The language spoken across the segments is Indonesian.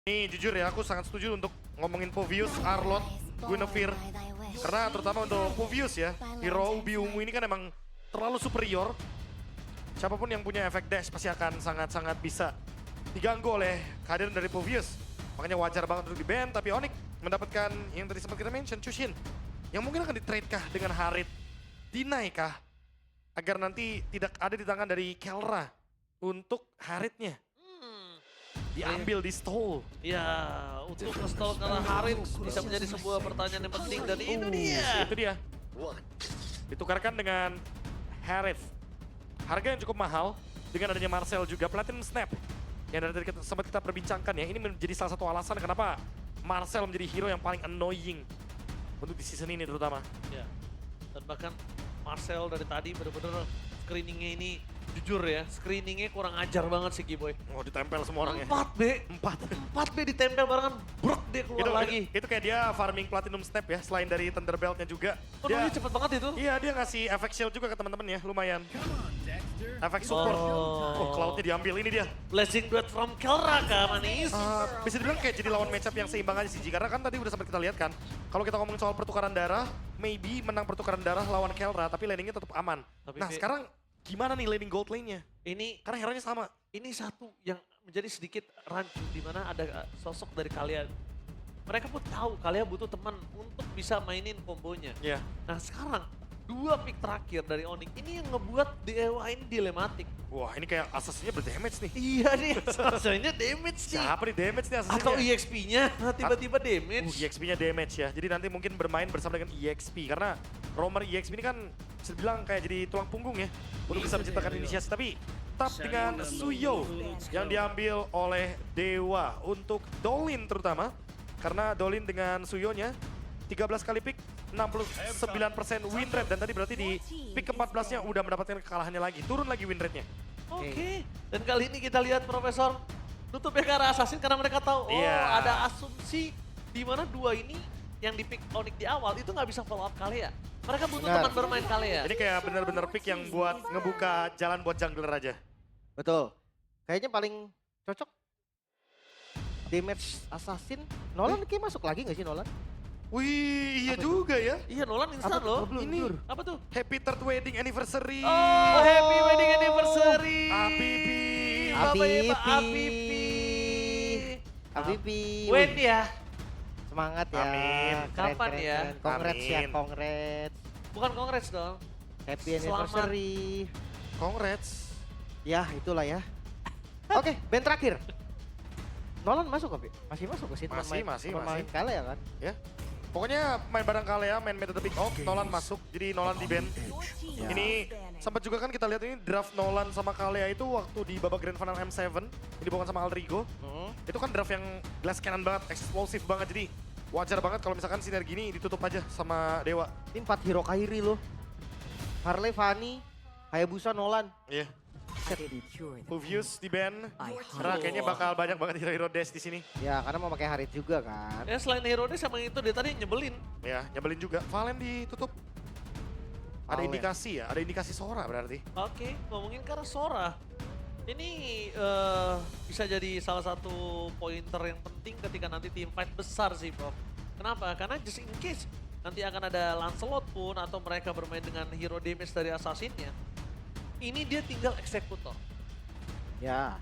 Ini jujur ya, aku sangat setuju untuk ngomongin Povius, Arlott, Guinevere. Karena terutama untuk Povius ya, hero Ubi Ungu ini kan emang terlalu superior. Siapapun yang punya efek dash pasti akan sangat-sangat bisa diganggu oleh kehadiran dari Povius. Makanya wajar banget untuk di-ban, tapi Onyx mendapatkan yang tadi sempat kita mention, Chushin. Yang mungkin akan di-trade kah dengan Harit? Deny kah? Agar nanti tidak ada di tangan dari Kelra untuk Haritnya. Diambil di stall. Ya, untuk nge-stall karena Harit bisa menjadi sebuah pertanyaan yang penting dan itu dia. Itu dia. Ditukarkan dengan Harith. Harga yang cukup mahal dengan adanya Marcel juga Platinum Snap. Yang dari tadi sempat kita perbincangkan ya, ini menjadi salah satu alasan kenapa Marcel menjadi hero yang paling annoying untuk di season ini terutama. Ya. Dan bahkan Marcel dari tadi bener-bener screeningnya ini jujur ya, screeningnya kurang ajar banget sih Giboy. Oh, ditempel semua orang ya. 4B. 4B ditempel barengan, brok dia keluar lagi. Itu kayak dia farming Platinum Snap ya, selain dari Thunderbelt-nya juga. Oh, dia cepet banget itu. Iya, dia ngasih efek shield juga ke teman-teman ya, lumayan. Efek support. Oh, Cloud-nya diambil, ini dia. Blessing Duet from Kelra kah manis? Bisa dibilang kayak jadi lawan matchup yang seimbang aja sih, Ji. Karena kan tadi udah sempat kita lihat kan, kalau kita ngomongin soal pertukaran darah, maybe menang pertukaran darah lawan Kelra, tapi landingnya tetap aman. Tapi Nah sekarang gimana nih landing gold lane-nya? Ini Karena hero-nya sama. ini satu yang menjadi sedikit rancu di mana ada sosok dari kalian. Mereka pun tahu kalian butuh teman untuk bisa mainin kombonya. Iya. Nah sekarang dua pick terakhir dari Onyx ini yang ngebuat DEWA ini dilematik. Wah ini kayak Assassin-nya berdamage nih. Iya nih, rasanya damage nih. Siapa nih damage nih Assassin-nya? Atau EXP-nya tiba-tiba damage. EXP-nya damage ya. Jadi nanti mungkin bermain bersama dengan EXP. Karena roamer EXP ini kan bisa dibilang kayak jadi tulang punggung ya. Untuk bisa menciptakan inisiasi. Tapi tetap dengan Suyo yang diambil oleh Dewa untuk Dolin terutama. Karena Dolin dengan Suyo-nya 13 kali pick, 69% win rate. Dan tadi berarti di pick ke-14-nya udah mendapatkan kekalahannya lagi. Turun lagi win rate-nya. Oke. Dan kali ini kita lihat Profesor tutupnya ke arah Assassin karena mereka tahu ada asumsi di mana dua ini yang di pick Onyx di awal itu nggak bisa follow up Kalea. Mereka butuh teman bermain Kalea. Ini kayak bener-bener pick yang buat ngebuka jalan buat jungler aja. Betul. Kayaknya paling cocok damage assassin. Nolan kayak masuk lagi gak sih Nolan? Wih, iya juga ya. Iya Nolan instan loh. Ini Apa tuh? happy third wedding anniversary. Oh, happy wedding anniversary. Apipi. Abibi. Win ya. Semangat ya. Amin. Kapan ya? Congrats ya, Amin. congrats. Bukan congrats dong. Happy Selamat. anniversary. Congrats. Ya, itulah ya. Oke, band terakhir. Nolan masuk kok, Pi? Masih masuk ke situ. Masih. Main kali ya kan? Ya. Pokoknya main bareng Kalea, main meta the pick off, Nolan masuk. Jadi Nolan di ban. Ini sempat juga kan kita lihat ini draft Nolan sama Kalea itu waktu di babak Grand Final M7. Ini bukan sama Aldrigo. Itu kan draft yang glass cannon banget, eksplosif banget. Jadi wajar banget kalau misalkan sinergi ini ditutup aja sama Dewa. Ini 4 hero Kairi loh. Harley, Fanny, Hayabusa, Nolan. Iya. Povius di ban. Karena kayaknya bakal banyak banget hero-hero dash di sini. Ya, karena mau pakai Harit juga kan. Ya selain hero dia sama itu dia tadi nyebelin. Ya, nyebelin juga. Valen ditutup. Ada Valen. indikasi ya, ada indikasi Sora berarti. Oke, ngomongin ke arah Sora. Ini bisa jadi salah satu pointer yang penting ketika nanti tim fight besar sih, Prof. Kenapa? Karena just in case nanti akan ada Lancelot pun atau mereka bermain dengan hero damage dari assassinnya. Ini dia tinggal eksekutor. Ya.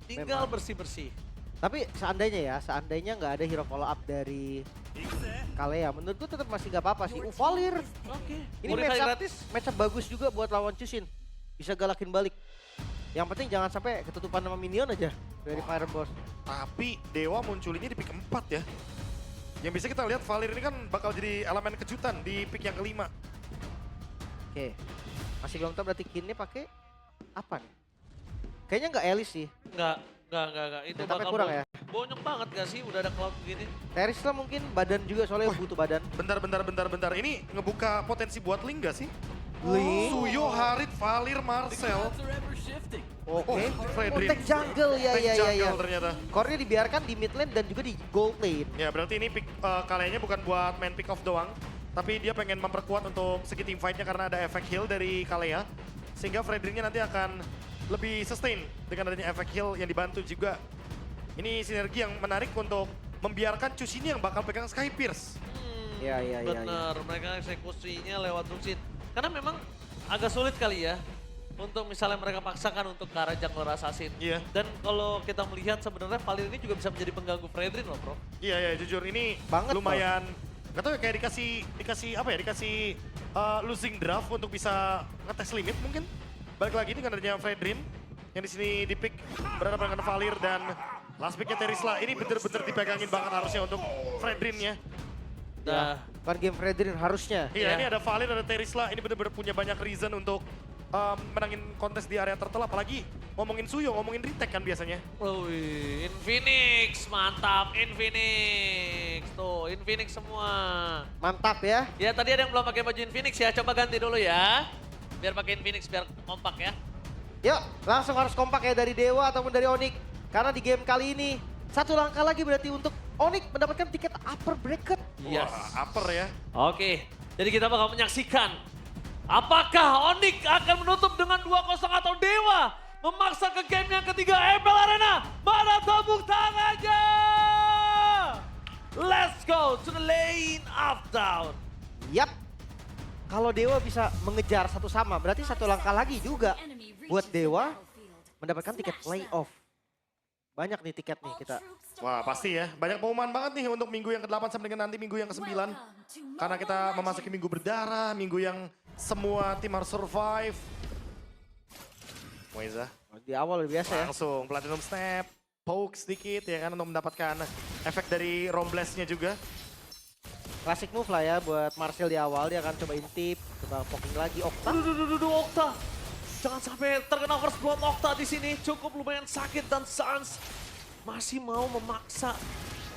Tinggal Memang. bersih-bersih. Tapi seandainya nggak ada hero follow up dari Kalea, menurutku tetap masih nggak apa-apa sih. Valir. Oke. Ini Modify matchup, gratis. matchup bagus juga buat lawan Chushin. Bisa galakin balik. Yang penting jangan sampai ketutupan sama minion aja dari Fire Boss. Tapi Dewa munculinnya di pick 4 ya. Yang bisa kita lihat Valir ini kan bakal jadi elemen kejutan di pick yang kelima. Oke. Masih belum tahu berarti Kinnya pakai apa nih? Kayaknya nggak Elis sih. Enggak. Itu Tapi bakal kurang ya? bonyok banget gak sih udah ada cloud begini? Teris lah mungkin badan juga soalnya butuh badan. Bentar. Ini ngebuka potensi buat Link gak sih? Link. Suyo, Harit, Valir, Marcel. Oke. Fredrin. Tag jungle ya. Jungle ternyata. Core-nya dibiarkan di mid lane dan juga di gold lane. Ya berarti ini pick kaliannya bukan buat main pick off doang. Tapi dia pengen memperkuat untuk segi team fight-nya karena ada efek heal dari Kalea. Sehingga Fredrinnya nanti akan lebih sustain dengan adanya efek heal yang dibantu juga Ini sinergi yang menarik untuk membiarkan Cus ini yang bakal pegang Sky Pierce. Iya, iya, iya. Bener, mereka eksekusinya lewat Luxin. Karena memang agak sulit kali ya untuk misalnya mereka paksakan untuk ke arah jungle assassin. Iya. Dan kalau kita melihat sebenarnya Valir ini juga bisa menjadi pengganggu Fredrin loh bro. Iya, iya, jujur ini Banget, lumayan. Gak tau ya, kayak dikasih apa ya, dikasih losing draft untuk bisa ngetes limit mungkin. Balik lagi dengan adanya Fredrin yang di sini di pick berhadapan dengan Valir dan last picknya Terisla. Ini bener-bener dipegangin banget harusnya untuk Fredrinnya. Nah, Bukan game Fredrin harusnya. Iya, Iya. ini ada Valir, ada Terisla. Ini bener-bener punya banyak reason untuk menangin kontes di area turtle. Apalagi ngomongin Suyo, ngomongin retake kan biasanya. wih, Infinix, mantap Infinix. Tuh, Infinix semua. Mantap ya. Ya tadi ada yang belum pakai baju Infinix ya, coba ganti dulu ya. Biar pakai Infinix biar kompak ya. Yuk, langsung harus kompak ya dari Dewa ataupun dari Onyx. Karena di game kali ini, satu langkah lagi berarti untuk Onyx mendapatkan tiket upper bracket. Yes. Wah, upper ya. Oke, jadi kita bakal menyaksikan apakah Onyx akan menutup dengan 2-0 atau Dewa memaksa ke game yang ketiga ML Arena. Mana tepuk tangannya? Let's go to the lane of down. Yap. Kalau Dewa bisa mengejar satu sama, berarti satu langkah lagi juga buat Dewa mendapatkan tiket playoff. Banyak nih tiket nih kita. Wah, pasti ya. Banyak pengumuman banget nih untuk minggu yang ke-8 sampai dengan nanti minggu yang ke-9. Karena kita memasuki minggu berdarah, minggu yang semua tim harus survive. Moiza Di awal lebih biasa ya. langsung Platinum Snap, poke sedikit ya kan untuk mendapatkan efek dari Romblast-nya juga. Klasik move lah ya buat Marcel di awal. Dia akan coba intip, coba poking lagi. Okta. Duh, Okta. Jangan sampai terkena first blood Okta di sini. Cukup lumayan sakit dan Sans masih mau memaksa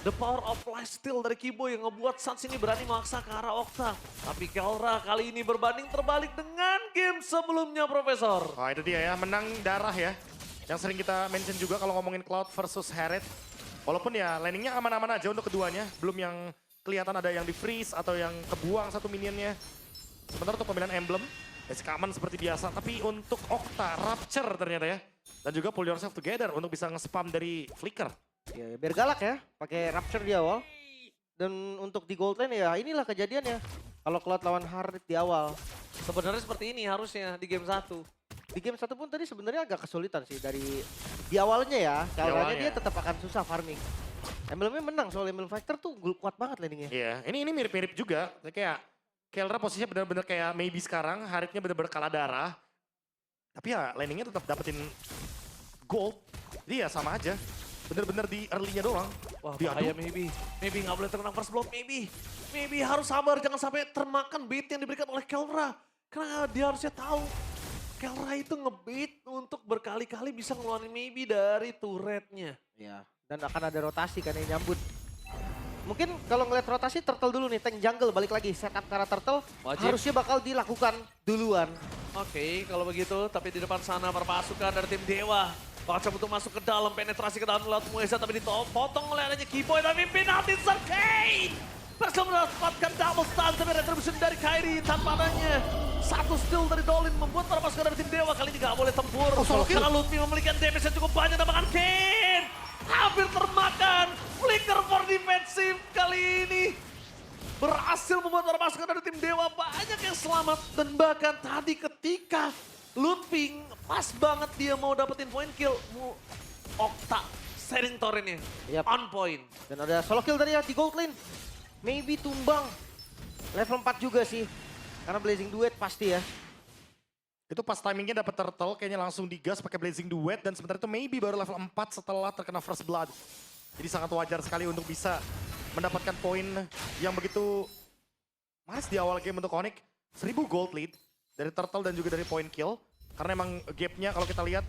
the power of lifesteal dari Kibo yang ngebuat Sans ini berani memaksa ke arah Okta. Tapi Kelra kali ini berbanding terbalik dengan game sebelumnya, Profesor. Wah, itu dia ya, menang darah ya. Yang sering kita mention juga kalau ngomongin Cloud versus Herald. Walaupun ya landingnya aman-aman aja untuk keduanya. Belum yang kelihatan ada yang di freeze atau yang kebuang satu minionnya. Sementara untuk pemilihan emblem, basic aman seperti biasa. Tapi untuk Okta, Rapture ternyata ya. Dan juga pull yourself together untuk bisa nge-spam dari Flicker. Ya, biar galak ya, pakai Rapture di awal. Dan untuk di gold lane ya inilah kejadiannya. Kalau Cloud lawan Harit di awal. Sebenarnya seperti ini harusnya di game 1. Di game satu pun tadi sebenarnya agak kesulitan sih dari di awalnya ya. Kalau awalnya. dia tetap akan susah farming. Emblemnya menang soal Emblem Fighter tuh kuat banget landingnya. Iya, ini mirip-mirip juga. Kayak Kelra posisinya benar-benar kayak maybe sekarang, Haritnya benar-benar kalah darah. Tapi ya landingnya tetap dapetin gold. Jadi ya sama aja. Bener-bener di early-nya doang. Wah, Diadu. bahaya maybe. Maybe nggak boleh terkena first blood, maybe. Maybe harus sabar, jangan sampai termakan bait yang diberikan oleh Kelra. Karena dia harusnya tahu, Kelra itu ngebait untuk berkali-kali bisa ngeluarin maybe dari turretnya. Ya. Dan akan ada rotasi kan yang nyambut. Mungkin kalau ngeliat rotasi Turtle dulu nih, tank jungle balik lagi setup ke arah Turtle. Wajib. Harusnya bakal dilakukan duluan. Oke, kalau begitu, tapi di depan sana para pasukan dari tim Dewa. Bakal coba untuk masuk ke dalam, penetrasi ke dalam lewat Mueza, tapi dipotong oleh adanya Kiboy, tapi penalti Serkei! Berhasil mendapatkan double stun, tapi retribution dari Kairi tanpa adanya satu steal dari Dolin membuat para pasukan dari tim Dewa kali ini gak boleh tempur. Karena Lutfi memiliki damage yang cukup banyak, dapatkan Ken! Hampir termakan, flicker for defensive kali ini. Berhasil membuat para pasukan dari tim Dewa banyak yang selamat. Dan bahkan tadi ketika Lutfi pas banget dia mau dapetin point kill. Okta setting torrentnya Yap. on point. Dan ada solo kill tadi ya di gold lane. Maybe tumbang. Level 4 juga sih. Karena Blazing Duet pasti ya. Itu pas timingnya dapet Turtle, kayaknya langsung digas pakai Blazing Duet. Dan sementara itu maybe baru level 4 setelah terkena First Blood. Jadi sangat wajar sekali untuk bisa mendapatkan poin yang begitu manis di awal game untuk Onyx. 1000 gold lead dari Turtle dan juga dari point kill. Karena emang gapnya kalau kita lihat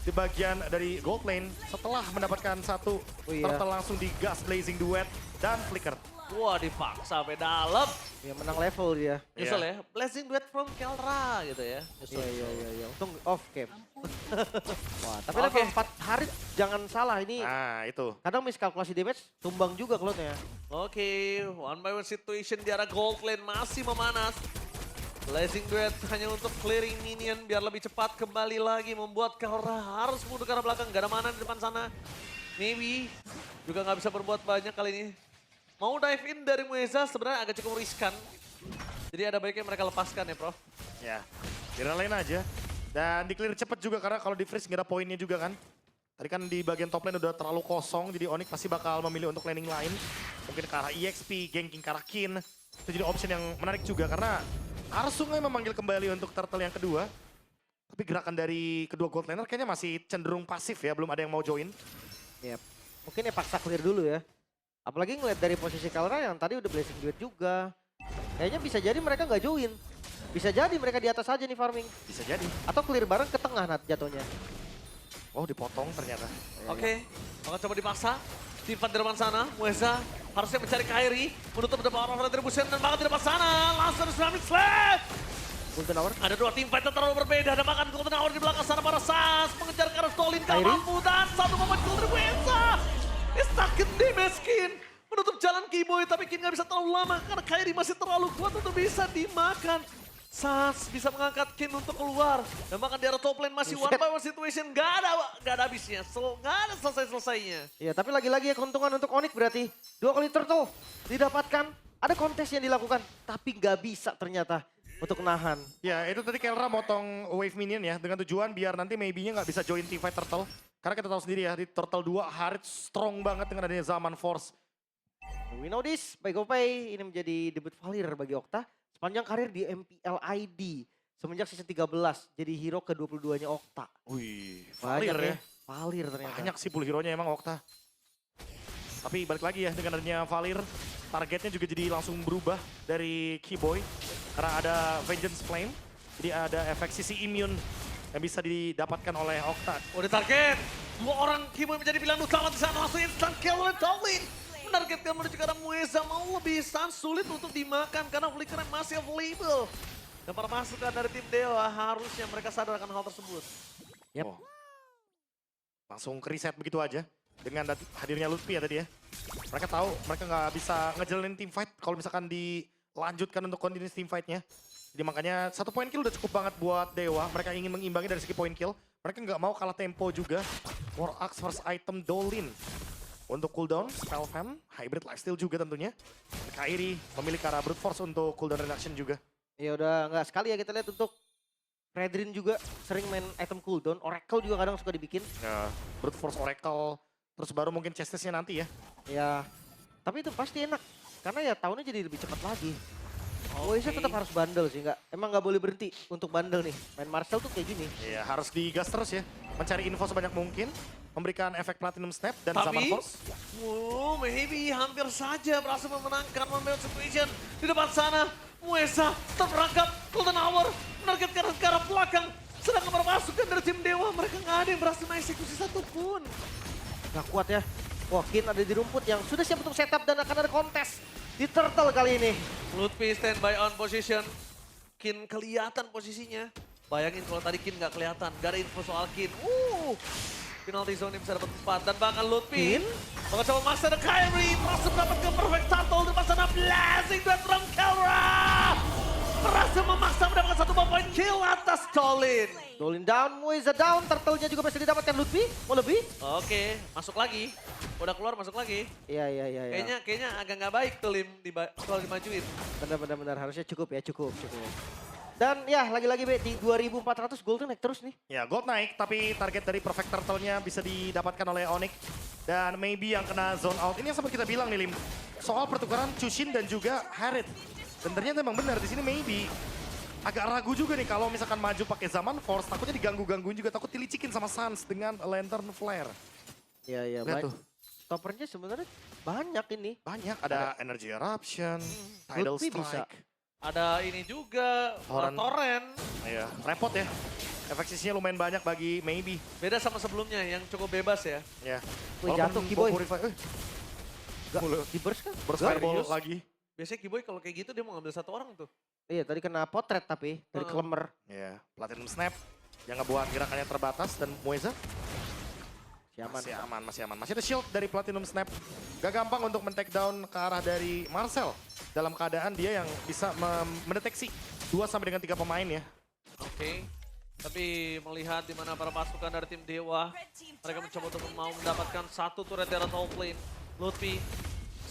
di bagian dari gold lane setelah mendapatkan satu Turtle langsung digas Blazing Duet dan Flicker. Wah dipaksa sampai dalam. Ya menang level dia. Nyesel ya, blessing duet from Kelra gitu ya. Nyesel. Iya. Untung off cam. Wah, tapi Oke. level 4 Harit jangan salah ini. Nah itu. Kadang miskalkulasi damage tumbang juga Cloud-nya. Oke, one by one situation di arah gold lane masih memanas. Blazing duet hanya untuk clearing minion biar lebih cepat kembali lagi membuat Kelra harus mundur ke arah belakang. Gak ada mana di depan sana. Maybe juga nggak bisa berbuat banyak kali ini. Mau dive in dari Mueza sebenarnya agak cukup riskan. Jadi ada baiknya mereka lepaskan ya, Prof. Ya, direlain aja. Dan di-clear cepet juga karena kalau di-freeze nggak ada poinnya juga kan. Tadi kan di bagian top lane udah terlalu kosong, jadi Onyx pasti bakal memilih untuk laning lain. Mungkin ke arah EXP, ganking ke arah Kin. Itu jadi option yang menarik juga karena Arsungai memanggil kembali untuk turtle yang kedua. Tapi gerakan dari kedua gold laner kayaknya masih cenderung pasif ya, belum ada yang mau join. Yep. Mungkin ya paksa clear dulu ya. Apalagi ngeliat dari posisi Kalra yang tadi udah blessing duet juga. Kayaknya bisa jadi mereka nggak join. Bisa jadi mereka di atas aja nih farming. Bisa jadi. Atau clear bareng ke tengah Nat jatuhnya. Oh dipotong ternyata. Oke, akan coba dipaksa. Tiffan di depan sana, Mueza harusnya mencari Kairi, menutup the power of retribution dan bahkan di depan sana. Langsung Ceramic Slap. Golden Hour. Ada dua tim fight yang terlalu berbeda. Ada makan Golden Hour di belakang sana para Sans. Mengejar ke arah Stolin, gak Kairi. mampu. Dan satu momen Golden Mueza. Stuck in damage Kin. Menutup jalan Kiboy, tapi Kin gak bisa terlalu lama karena Kairi masih terlalu kuat untuk bisa dimakan. Sans bisa mengangkat Kin untuk keluar. Dan bahkan di arah top lane masih one Buset. by one situation. Gak ada habisnya, gak ada selesai-selesainya. Iya, tapi lagi-lagi ya keuntungan untuk Onyx berarti. 2 kali turtle didapatkan. Ada kontes yang dilakukan, tapi nggak bisa ternyata untuk nahan. Ya itu tadi Kelra motong wave minion ya dengan tujuan biar nanti maybe-nya nggak bisa join teamfight Turtle. Karena kita tahu sendiri ya di Turtle 2 Harit strong banget dengan adanya Zaman Force. We know this, by GoPay ini menjadi debut Valir bagi Okta. Sepanjang karir di MPL ID. Semenjak season 13, jadi hero ke-22-nya Okta. Wih, Banyak Valir ya. Valir ternyata. Banyak sih full hero-nya emang Okta. Tapi balik lagi ya dengan adanya Valir, targetnya juga jadi langsung berubah dari Keyboy. Karena ada Vengeance Flame, jadi ada efek sisi immune yang bisa didapatkan oleh Okta. Udah target. 2 orang Kiboy menjadi pilihan utama di sana. Langsung instant kill oleh Tolin. Menargetkan menuju ke arah Mueza. Mau lebih sulit untuk dimakan karena flickernya masih available. Dan para masukan dari tim Dewa harusnya mereka sadar akan hal tersebut. Yep. Oh. Langsung ke reset begitu aja. Dengan hadirnya Lutfi ya tadi ya. Mereka tahu mereka nggak bisa ngejalanin team fight kalau misalkan dilanjutkan untuk continuous team fight-nya. Jadi makanya 1 point kill udah cukup banget buat Dewa. Mereka ingin mengimbangi dari segi point kill. Mereka nggak mau kalah tempo juga. War Axe first item Dolin. Untuk cooldown, Spell Fam, Hybrid Lifesteal juga tentunya. Kairi memilih ke arah Brute Force untuk cooldown reduction juga. Ya udah nggak sekali ya kita lihat untuk Redrin juga sering main item cooldown. Oracle juga kadang suka dibikin. Ya, Brute Force Oracle, terus baru mungkin Chestes-nya nanti ya. Ya, tapi itu pasti enak. Karena ya tahunnya jadi lebih cepat lagi. Oke. Oasis tetap harus bandel sih, emang nggak boleh berhenti untuk bandel nih. Main Marcel tuh kayak gini. Iya, harus digas terus ya. Mencari info sebanyak mungkin, memberikan efek Platinum Snap dan Zaman Tapi, Force. maybe hampir saja berhasil memenangkan one situation di depan sana. Mueza terperangkap, Golden Hour menargetkan ke arah belakang. Sedangkan para pasukan dari tim Dewa, mereka nggak ada yang berhasil mengeksekusi satupun. Gak kuat ya. Wah, Kin ada di rumput yang sudah siap untuk setup dan akan ada kontes di Turtle kali ini. Lutfi standby on position. Kin kelihatan posisinya. Bayangin kalau tadi Kin nggak kelihatan, gak ada info soal Kin. Penalty zone bisa dapat 4 dan bahkan Lutfi Kin? bakal coba maksa ada Kairi. Masuk dapat ke perfect turtle di sana blazing dan from Kelra. Berhasil memaksa mendapatkan 1 point kill atas Tolin. Dolin down, Mueza down, Turtle-nya juga masih didapatkan Lutfi. Mau lebih? Oke, masuk lagi. Udah keluar masuk lagi. Iya. Kayaknya agak nggak baik tuh Lim kalau dimajuin. Benar, harusnya cukup ya, cukup. Dan ya lagi-lagi Be, di 2400 Golden naik terus nih. Ya, gold naik, tapi target dari Perfect Turtle-nya bisa didapatkan oleh Onyx. Dan maybe yang kena zone out, ini yang sempat kita bilang nih Lim. Soal pertukaran Chushin dan juga Harit. Dan ternyata emang benar, di sini maybe agak ragu juga nih kalau misalkan maju pakai Zaman Force, takutnya diganggu-gangguin juga, takut dilicikin sama Sans dengan Lantern Flare. Iya, Lihat baik. tuh. Stoppernya sebenarnya banyak ini. Banyak, ada Energy Eruption, Tidal Lutfi bisa. Strike. Ada ini juga, Torrent. Iya, repot ya. Efek sisinya lumayan banyak bagi maybe. Beda sama sebelumnya yang cukup bebas ya. Ya. Wih, jatuh, Kiboy. Gak, Mulai. di burst kan? Burst Gak. Fireball serius? lagi. Biasanya Kiboy kalau kayak gitu dia mau ngambil 1 orang tuh. Iya, tadi kena potret tapi dari Klemer. Ya, Platinum Snap yang ngebuat gerakannya terbatas dan Mueza Masih aman. masih aman. Masih ada shield dari Platinum Snap. Gak gampang untuk men-take down ke arah dari Marcel. Dalam keadaan dia yang bisa mendeteksi 2 sampai dengan 3 pemain ya. Oke. Tapi melihat di mana para pasukan dari tim Dewa, mereka mencoba untuk mau mendapatkan satu turret dari top lane. Lutfi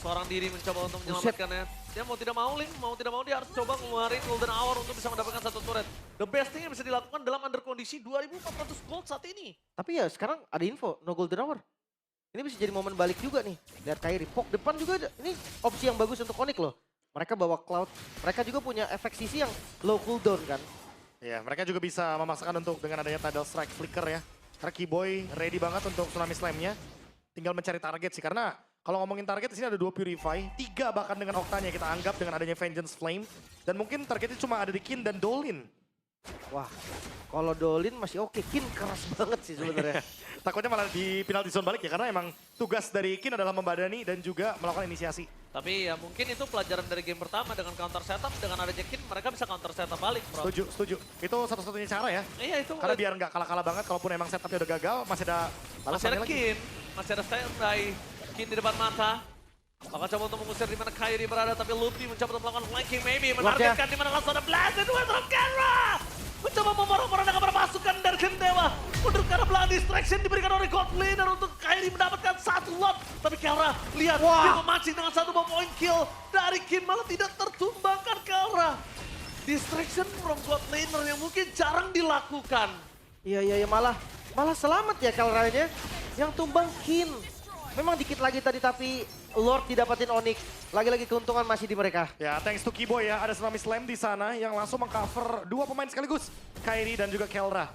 seorang diri mencoba untuk menyelamatkannya. Dia mau tidak mau Link, mau tidak mau dia harus coba ngeluarin Golden Hour untuk bisa mendapatkan satu turret. The best thing yang bisa dilakukan dalam under kondisi 2400 gold saat ini. Tapi ya sekarang ada info, no golden hour. Ini bisa jadi momen balik juga nih. Lihat Kairi, Pok depan juga ada. Ini opsi yang bagus untuk Onyx loh. Mereka bawa Cloud, mereka juga punya efek sisi yang low cooldown kan. Ya, mereka juga bisa memaksakan untuk dengan adanya Tidal Strike Flicker ya. Karena Keyboy ready banget untuk Tsunami Slam-nya. Tinggal mencari target sih, karena kalau ngomongin target di sini ada 2 Purify, 3 bahkan dengan Octanya kita anggap dengan adanya Vengeance Flame. Dan mungkin targetnya cuma ada di Kin dan Dolin. Wah, kalau Dolin masih oke, Kin keras banget sih sebenarnya. Takutnya malah di penalty zone balik ya, karena emang tugas dari Kin adalah membadani dan juga melakukan inisiasi. Tapi ya mungkin itu pelajaran dari game pertama dengan counter setup, dengan ada Jekin mereka bisa counter setup balik, bro. Setuju, setuju. Itu satu-satunya cara ya. Iya itu. Karena biar nggak kalah-kalah banget, kalaupun emang setupnya udah gagal, masih ada masih balasannya ada lagi. Kin, masih ada standby. Kin di depan mata. Bakal coba untuk mengusir di mana Kairi berada, tapi Lutfi mencoba untuk melakukan flanking maybe. Menargetkan di mana langsung ada Blast dan Wither of Kenra. Mencoba memorong-morongkan para pasukan dari tim Dewa. Mundur ke arah belakang, distraction diberikan oleh God Laner untuk Kairi mendapatkan satu lot. Tapi Kelra, lihat, dia memancing dengan satu point kill. Dari Kin malah tidak tertumbangkan Kelra. Distraction from God Laner yang mungkin jarang dilakukan. Iya, malah selamat ya Kelra-nya. Yang tumbang Kin. Memang dikit lagi tadi tapi Lord didapatin Onyx. Lagi-lagi keuntungan masih di mereka. Ya, thanks to Keyboy ya, ada Tsunami Slam di sana yang langsung mengcover 2 pemain sekaligus. Kairi dan juga Kelra.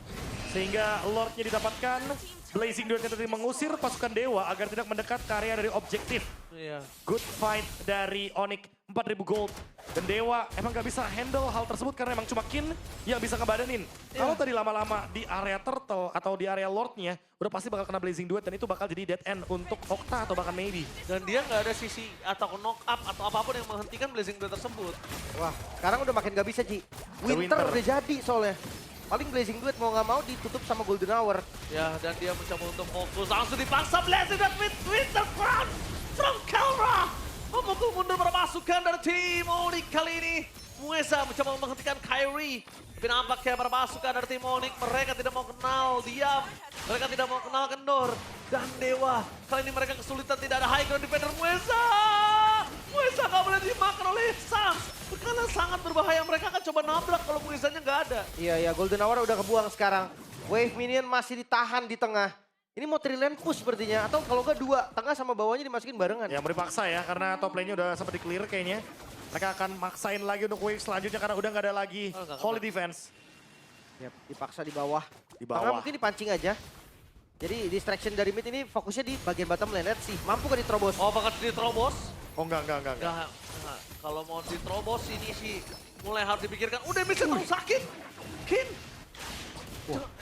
Sehingga Lordnya didapatkan, Blazing Duet tadi mengusir pasukan Dewa agar tidak mendekat ke area dari objektif. Iya. Good fight dari Onyx, 4.000 gold. Dan Dewa emang gak bisa handle hal tersebut karena emang cuma Kin yang bisa ngebadanin. Kalau tadi lama-lama di area Turtle atau di area Lordnya, udah pasti bakal kena Blazing Duet dan itu bakal jadi dead end untuk Octa atau bahkan Maybe. Dan dia nggak ada sisi atau knock up atau apapun yang menghentikan Blazing Duet tersebut. Wah, sekarang udah makin gak bisa Ci. Winter Winter. udah jadi soalnya. Paling Blazing Duet mau gak mau ditutup sama Golden Hour. Ya, dan dia mencoba untuk fokus. Langsung dipaksa Blazing Duet with Winter Crown from Kelra. Memukul mundur pasukan dari tim Onyx kali ini. Muesa mencoba menghentikan Kairi. Tapi nampaknya para pasukan dari tim Onyx, mereka tidak mau kenal diam. Mereka tidak mau kenal kendor. Dan Dewa, kali ini mereka kesulitan, tidak ada high ground defender Muesa. Muesa gak boleh dimakan oleh Sans. Karena sangat berbahaya, mereka akan coba nabrak kalau Muesanya nggak ada. Iya, Golden Hour udah kebuang sekarang. Wave minion masih ditahan di tengah. Ini mau trillion push sepertinya, atau kalau nggak 2, tengah sama bawahnya dimasukin barengan. Ya mau dipaksa ya, karena top lane-nya udah sempat di-clear kayaknya. Mereka akan maksain lagi untuk wave selanjutnya karena udah nggak ada lagi holy defense. Yap, dipaksa di bawah. Di bawah. Tengah mungkin dipancing aja. Jadi distraction dari mid ini fokusnya di bagian bottom lane. Let's see, mampu kan diterobos? Oh, bakal diterobos? Oh enggak. Enggak. Kalau mau diterobos ini sih mulai harus dipikirkan. Udah bisa terus sakit. Kin.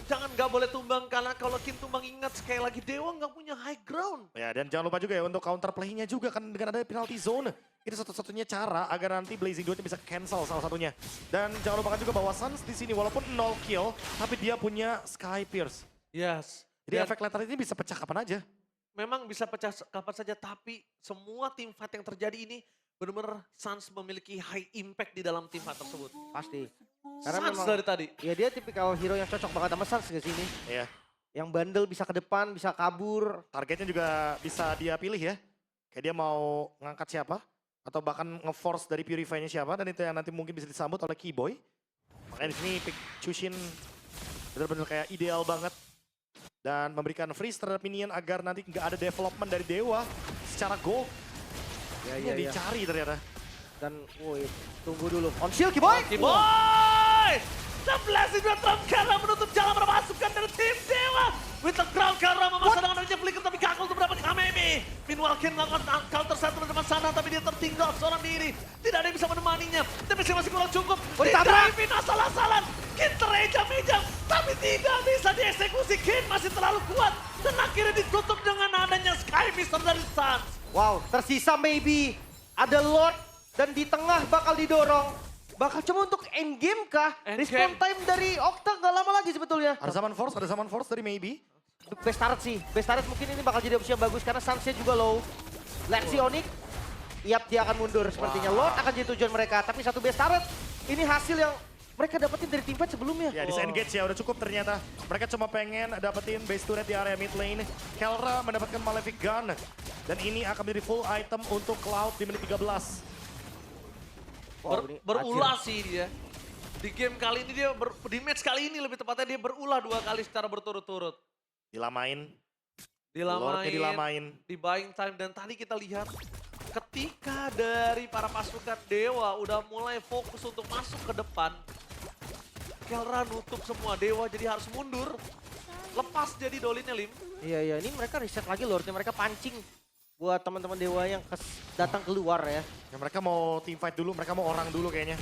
Jangan nggak boleh tumbang karena kalau Kin tumbang ingat sekali lagi Dewa nggak punya high ground. Ya dan jangan lupa juga ya untuk counter play-nya juga kan dengan ada penalty zone. Itu satu-satunya cara agar nanti Blazing Duet bisa cancel salah satunya. Dan jangan lupakan juga bahwa Sans di sini walaupun 0 kill tapi dia punya Sky Pierce. Yes. Jadi Dan efek letal ini bisa pecah kapan aja. memang bisa pecah kapan saja tapi semua team fight yang terjadi ini benar-benar Sans memiliki high impact di dalam team fight tersebut. Pasti. Sans dari tadi. Ya dia tipikal hero yang cocok banget sama Sans ke sini. Iya. Yang bandel bisa ke depan, bisa kabur. Targetnya juga bisa dia pilih ya. Kayak dia mau ngangkat siapa. Atau bahkan nge-force dari Purify-nya siapa. Dan itu yang nanti mungkin bisa disambut oleh Keyboy. Makanya di sini pick Chushin benar-benar kayak ideal banget. Dan memberikan freeze terhadap minion agar nanti nggak ada development dari Dewa secara gold. Ini yang dicari ternyata. Dan woi, tunggu dulu. On shield Keyboy! Keyboy! The Blazing Duet from Kelra menutup jalan pasukan dari tim Dewa. With the ground Kelra memasang dengan adanya flicker tapi gagal untuk mendapatkan Amemi. Meanwhile Ken melakukan counter satu di depan sana tapi dia tertinggal seorang diri. Tidak ada yang bisa menemaninya. Tapi masih kurang cukup. Ditabrak! Asal-asalan. Ken terejam-ejam tapi tidak bisa dieksekusi. Ken masih terlalu kuat. Dan akhirnya ditutup dengan adanya Sky Mister dari Sans. Wow, tersisa maybe. Ada Lord dan di tengah bakal didorong. Bakal coba untuk endgame kah? Respawn time dari Octa nggak lama lagi sebetulnya. Ada Summon Force dari Maybe. Best turret sih. Best turret mungkin ini bakal jadi opsi yang bagus karena Sunsnya juga low. Lexi Onyx, yap dia akan mundur sepertinya. Lord akan jadi tujuan mereka. Tapi satu best turret, ini hasil yang mereka dapetin dari tim fight sebelumnya. Ya, disengage ya, udah cukup ternyata. Mereka cuma pengen dapetin base turret di area mid lane. Kelra mendapatkan Malefic Gun. Dan ini akan menjadi full item untuk Cloud di menit 13. Wow, ini Berulah sih dia. Di game kali ini di match kali ini lebih tepatnya dia berulah 2 kali secara berturut-turut. Dilamain. Dilamain, Lordnya dilamain. di buying time, dan tadi kita lihat ketika dari para pasukan Dewa udah mulai fokus untuk masuk ke depan, Kelra nutup semua, Dewa jadi harus mundur. Lepas jadi dolinnya Lim. Iya, ini mereka reset lagi Lordnya, mereka pancing buat teman-teman Dewa yang datang keluar ya. Ya, mereka mau team fight dulu, mereka mau orang dulu kayaknya.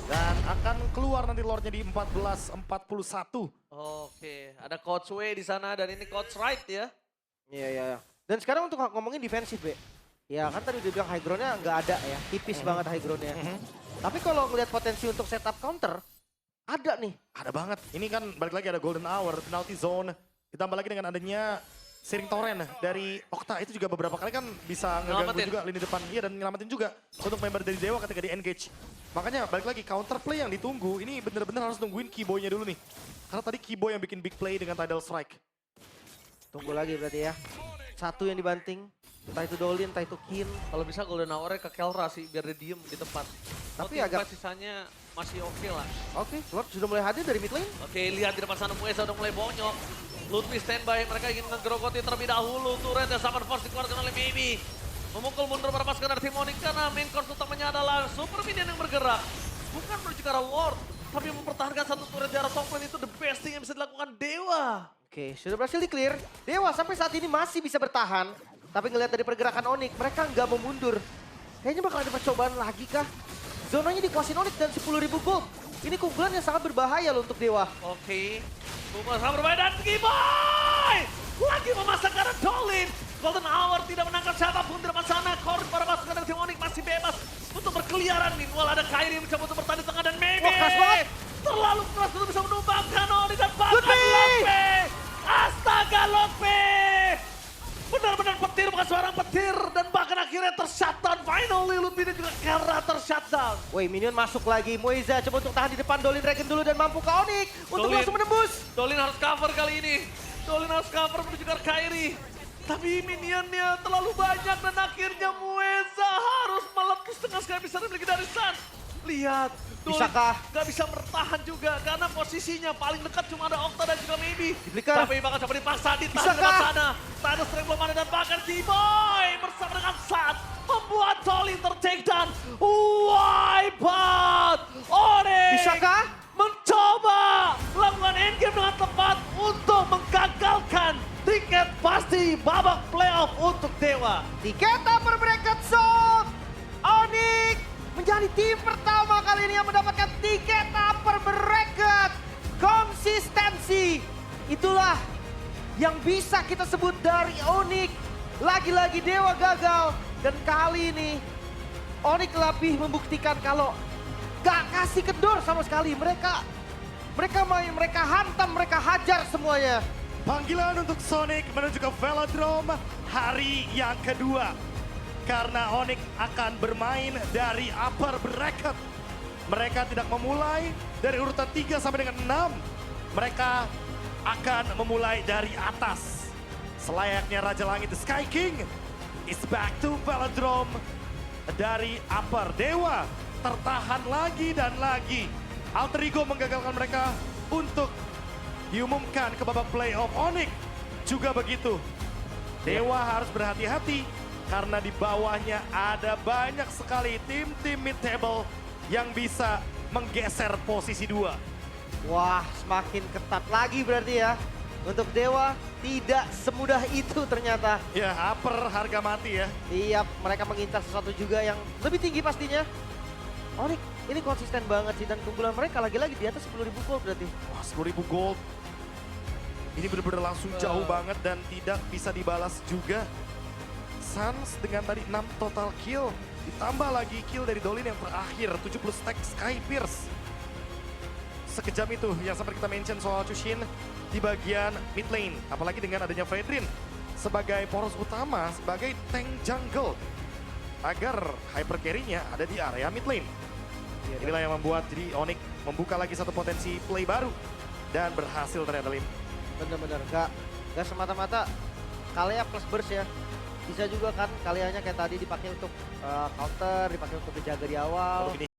Dan akan keluar nanti Lordnya di 14-41. Oke, ada Coach Wei di sana dan ini Coach Right ya. Iya. Dan sekarang untuk ngomongin defensif, Be. Ya kan tadi udah bilang high ground-nya nggak ada ya, tipis banget high ground-nya. Tapi kalau ngelihat potensi untuk setup counter, ada nih. Ada banget. Ini kan balik lagi ada Golden Hour, penalty zone. Ditambah lagi dengan adanya Searing Torrent dari Okta. Itu juga beberapa kali kan bisa ngeganggu Nyelamatin. juga lini depan. Iya, dan nyelamatin juga untuk member dari Dewa ketika di engage. Makanya balik lagi counter play yang ditunggu. Ini bener-bener harus nungguin Keyboy-nya dulu nih. Karena tadi Keyboy yang bikin big play dengan Tidal Strike. Tunggu lagi berarti ya. Satu yang dibanting. Entah itu Dolin, entah itu Kin. Kalau bisa Golden Hour ke Kelra sih biar dia diem di tempat. Tapi Kalau agak- tim fight sisanya masih oke lah. Oke, Lord sudah mulai hadir dari mid lane. Oke, lihat di depan sana Mueza udah mulai bonyok. Ludwig standby, mereka ingin ngegerogoti terlebih dahulu. Turret yang Summer Force dikeluarkan oleh Maybe. Memukul mundur para pasukan dari tim Onyx karena main course utamanya adalah Super Minion yang bergerak. Bukan menuju ke arah Lord, tapi mempertahankan satu turret di arah top lane itu the best thing yang bisa dilakukan Dewa. Oke, sudah berhasil di clear. Dewa sampai saat ini masih bisa bertahan. Tapi ngelihat dari pergerakan Onyx, mereka nggak mau mundur. Kayaknya bakal ada percobaan lagi kah? Zonanya dikuasain Onyx dan 10.000 gold. Ini keunggulan yang sangat berbahaya loh untuk Dewa. Oke, Buma sama berbahaya dan Giboy! Lagi memasang ke arah Dolin. Golden Hour tidak menangkap siapapun di depan sana. Core para pasukan dari tim Onyx masih bebas untuk berkeliaran. Meanwhile ada Kairi yang mencoba untuk bertahan di tengah dan Maybe. Wah, keras banget. Terlalu keras untuk bisa menumbangkan Onyx dan bahkan Good pick. Lope. Astaga Lope! Benar-benar petir, bukan seorang petir. Dan bahkan akhirnya tershutdown. Finally Ludwig dan juga Kelra tershutdown. Woi, minion masuk lagi. Moiza coba untuk tahan di depan. Dolin Regen dulu dan mampu ke Onyx untuk Dolin. langsung menembus. Dolin harus cover kali ini. Dolin harus cover menuju ke Kairi. Tapi minionnya terlalu banyak dan akhirnya Mueza harus meletus dengan sekali besar yang dimiliki dari Sun. Lihat, Dolin Bisakah? nggak bisa bertahan juga karena posisinya paling dekat cuma ada Okta dan juga Maybe. Flicker. Tapi bakal coba dipaksa ditahan di Bisakah? depan sana. Tadi strength belum ada dan bahkan Giboy bersama dengan Sun membuat Dolin ter-take down. Wipe out Onyx. Bisakah? Mencoba melakukan endgame dengan tepat untuk menggagalkan tiket pasti babak playoff untuk Dewa. Tiket upper bracket zone. Onyx menjadi tim pertama kali ini yang mendapatkan tiket upper bracket. Konsistensi. Itulah yang bisa kita sebut dari Onyx. Lagi-lagi Dewa gagal. Dan kali ini Onyx lebih membuktikan kalau gak kasih kendor sama sekali. Mereka main, mereka hantam, mereka hajar semuanya. Panggilan untuk Sonic menuju ke Velodrome hari yang kedua. Karena Onyx akan bermain dari upper bracket. Mereka tidak memulai dari urutan 3 sampai dengan 6. Mereka akan memulai dari atas. Selayaknya Raja Langit The Sky King is back to Velodrome dari upper. Dewa tertahan lagi dan lagi. Alter Ego menggagalkan mereka untuk diumumkan ke babak playoff. Onyx juga begitu. Dewa harus berhati-hati karena di bawahnya ada banyak sekali tim-tim mid table yang bisa menggeser posisi 2. Wah, semakin ketat lagi berarti ya. Untuk Dewa tidak semudah itu ternyata. Ya, upper harga mati ya. Iya, mereka mengincar sesuatu juga yang lebih tinggi pastinya. Onyx ini konsisten banget sih dan keunggulan mereka lagi-lagi di atas 10.000 gold berarti. Wah, 10.000 gold. Ini benar-benar langsung jauh banget dan tidak bisa dibalas juga. Suns dengan tadi 6 total kill. Ditambah lagi kill dari Dolin yang terakhir, 70 stack Sky Pierce. Sekejam itu yang sempat kita mention soal Chushin di bagian mid lane. Apalagi dengan adanya Fredrin sebagai poros utama, sebagai tank jungle. Agar hyper carry-nya ada di area mid lane. Iya, Inilah yang membuat jadi Onyx membuka lagi satu potensi play baru. Dan berhasil ternyata Lim. Bener-bener gak semata-mata Kalea plus burst ya. Bisa juga kan Kaleanya kayak tadi dipakai untuk counter, dipakai untuk menjaga di awal. Untuk